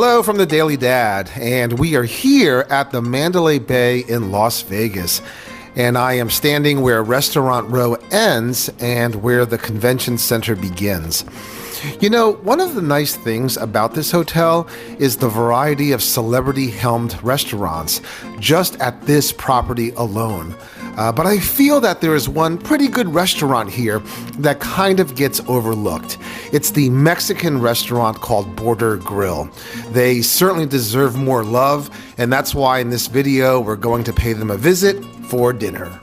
Hello from the Daily Dad, and we are here at the Mandalay Bay in Las Vegas. And I am standing where Restaurant Row ends and where the convention center begins. You know, one of the nice things about this hotel is the variety of celebrity-helmed restaurants just at this property alone. But I feel that there is one pretty good restaurant here that kind of gets overlooked. It's the Mexican restaurant called Border Grill. They certainly deserve more love, and that's why in this video we're going to pay them a visit for dinner.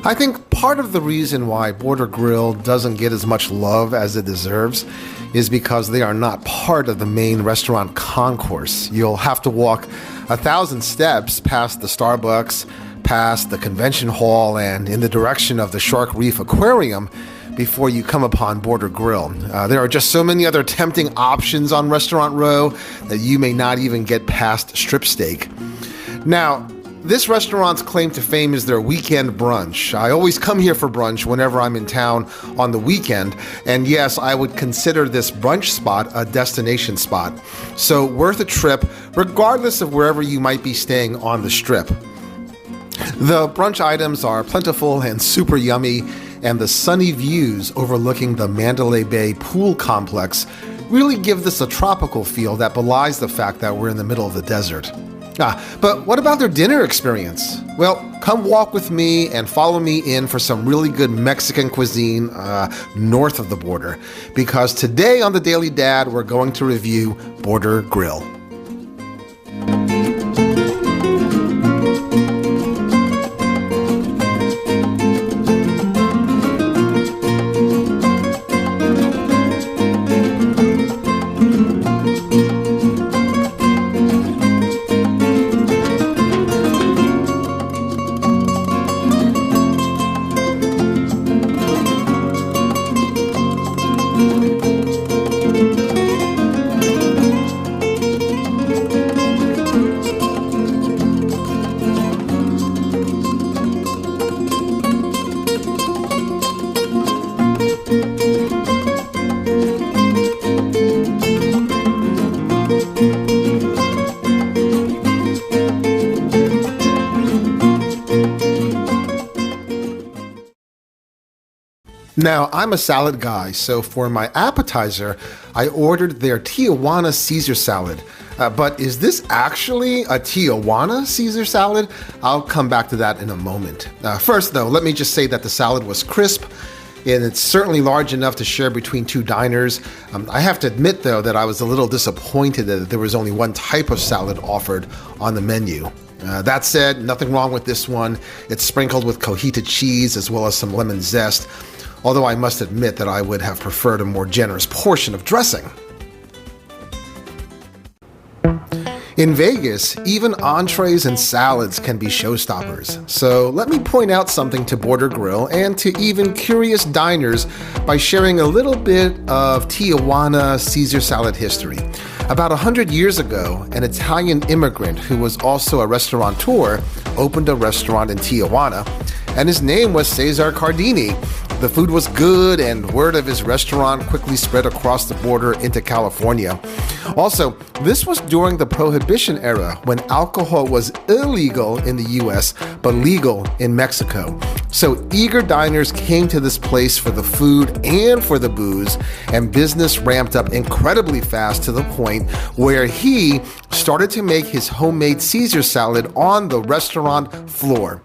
I think part of the reason why Border Grill doesn't get as much love as it deserves is because they are not part of the main restaurant concourse. You'll have to walk 1,000 steps past the Starbucks, past the convention hall, and in the direction of the Shark Reef Aquarium before you come upon Border Grill. There are just so many other tempting options on Restaurant Row that you may not even get past strip steak. Now, this restaurant's claim to fame is their weekend brunch. I always come here for brunch whenever I'm in town on the weekend, and yes, I would consider this brunch spot a destination spot. So worth a trip, regardless of wherever you might be staying on the strip. The brunch items are plentiful and super yummy, and the sunny views overlooking the Mandalay Bay pool complex really give this a tropical feel that belies the fact that we're in the middle of the desert. But what about their dinner experience? Well, come walk with me and follow me in for some really good Mexican cuisine north of the border, because today on the Daily Dad, we're going to review Border Grill. Now, I'm a salad guy, so for my appetizer, I ordered their Tijuana Caesar salad. But is this actually a Tijuana Caesar salad? I'll come back to that in a moment. First, though, let me just say that the salad was crisp, and it's certainly large enough to share between two diners. I have to admit, though, that I was a little disappointed that there was only one type of salad offered on the menu. That said, nothing wrong with this one. It's sprinkled with cojita cheese as well as some lemon zest, although I must admit that I would have preferred a more generous portion of dressing. In Vegas, even entrees and salads can be showstoppers. So let me point out something to Border Grill and to even curious diners by sharing a little bit of Tijuana Caesar salad history. About 100 years ago, an Italian immigrant who was also a restaurateur opened a restaurant in Tijuana, and his name was Cesar Cardini. The food was good, and word of his restaurant quickly spread across the border into California. Also, this was during the Prohibition era, when alcohol was illegal in the US, but legal in Mexico. So eager diners came to this place for the food and for the booze, and business ramped up incredibly fast to the point where he started to make his homemade Caesar salad on the restaurant floor.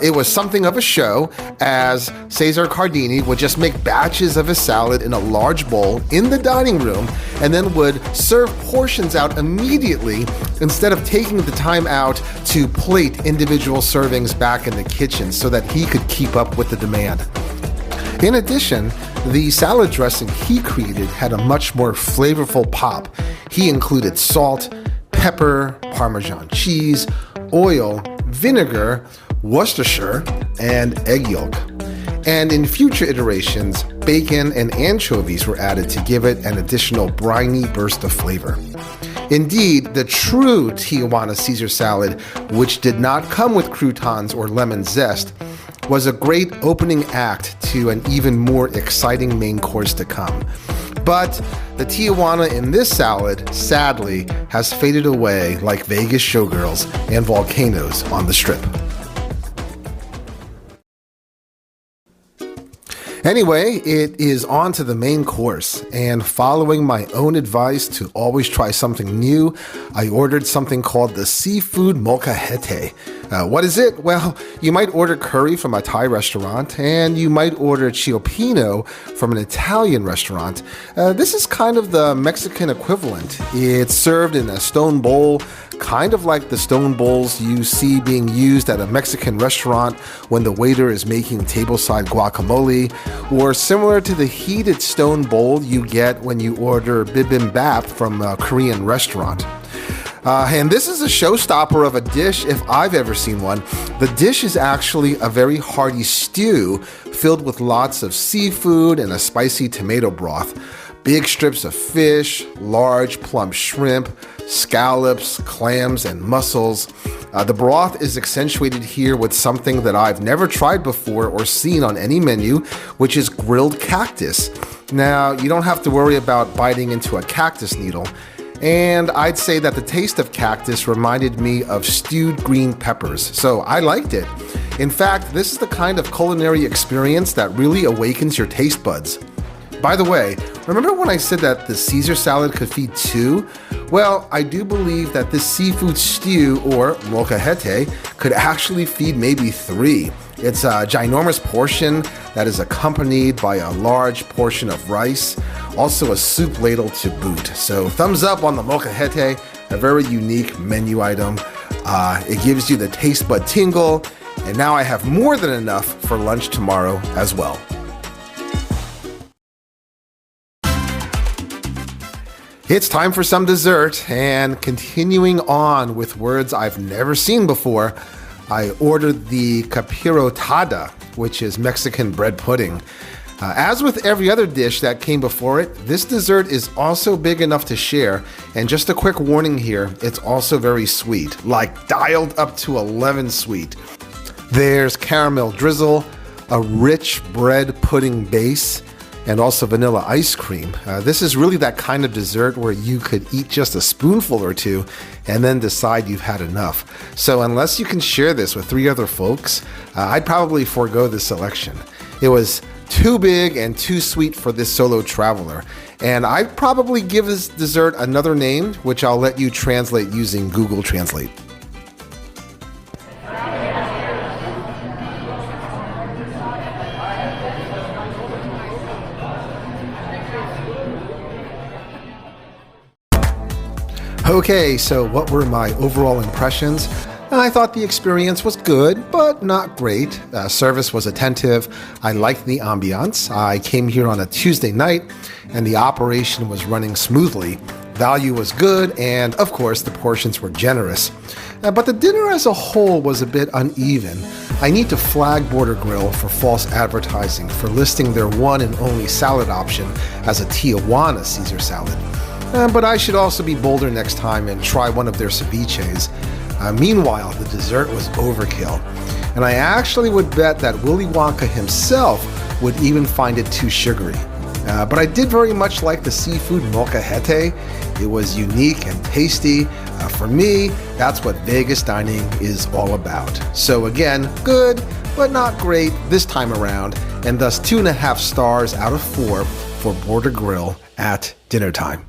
It was something of a show, as Cesar Cardini would just make batches of his salad in a large bowl in the dining room and then would serve portions out immediately instead of taking the time out to plate individual servings back in the kitchen so that he could keep up with the demand. In addition, the salad dressing he created had a much more flavorful pop. He included salt, pepper, Parmesan cheese, oil, vinegar, Worcestershire, and egg yolk. And in future iterations, bacon and anchovies were added to give it an additional briny burst of flavor. Indeed, the true Tijuana Caesar salad, which did not come with croutons or lemon zest, was a great opening act to an even more exciting main course to come. But the Tijuana in this salad, sadly, has faded away like Vegas showgirls and volcanoes on the Strip. Anyway, it is on to the main course, and following my own advice to always try something new, I ordered something called the seafood molcajete. What is it? Well, you might order curry from a Thai restaurant, and you might order cioppino from an Italian restaurant. This is kind of the Mexican equivalent. It's served in a stone bowl, kind of like the stone bowls you see being used at a Mexican restaurant when the waiter is making tableside guacamole, or similar to the heated stone bowl you get when you order bibimbap from a Korean restaurant. And this is a showstopper of a dish if I've ever seen one. The dish is actually a very hearty stew filled with lots of seafood and a spicy tomato broth. Big strips of fish, large plump shrimp, scallops, clams, and mussels. The broth is accentuated here with something that I've never tried before or seen on any menu, which is grilled cactus. Now, you don't have to worry about biting into a cactus needle. And I'd say that the taste of cactus reminded me of stewed green peppers, so I liked it. In fact, this is the kind of culinary experience that really awakens your taste buds. By the way, remember when I said that the Caesar salad could feed two? Well, I do believe that this seafood stew, or molcajete, could actually feed maybe three. It's a ginormous portion that is accompanied by a large portion of rice, also a soup ladle to boot. So thumbs up on the molcajete, a very unique menu item. It gives you the taste bud tingle, and now I have more than enough for lunch tomorrow as well. It's time for some dessert, and continuing on with words I've never seen before, I ordered the capirotada, which is Mexican bread pudding. As with every other dish that came before it, this dessert is also big enough to share, and just a quick warning here, it's also very sweet, like dialed up to 11 sweet. There's caramel drizzle, a rich bread pudding base, and also vanilla ice cream. This is really that kind of dessert where you could eat just a spoonful or two and then decide you've had enough. So unless you can share this with three other folks, I'd probably forego this selection. It was too big and too sweet for this solo traveler, and I'd probably give this dessert another name, which I'll let you translate using Google Translate. Okay, so what were my overall impressions? I thought the experience was good, but not great. Service was attentive. I liked the ambiance. I came here on a Tuesday night, and the operation was running smoothly. Value was good, and of course, the portions were generous. But the dinner as a whole was a bit uneven. I need to flag Border Grill for false advertising for listing their one and only salad option as a Tijuana Caesar salad. But I should also be bolder next time and try one of their ceviches. Meanwhile, the dessert was overkill, and I actually would bet that Willy Wonka himself would even find it too sugary. But I did very much like the seafood molcajete. It was unique and tasty. For me, that's what Vegas dining is all about. So again, good, but not great this time around, and thus 2.5 stars out of 4 for Border Grill at dinner time.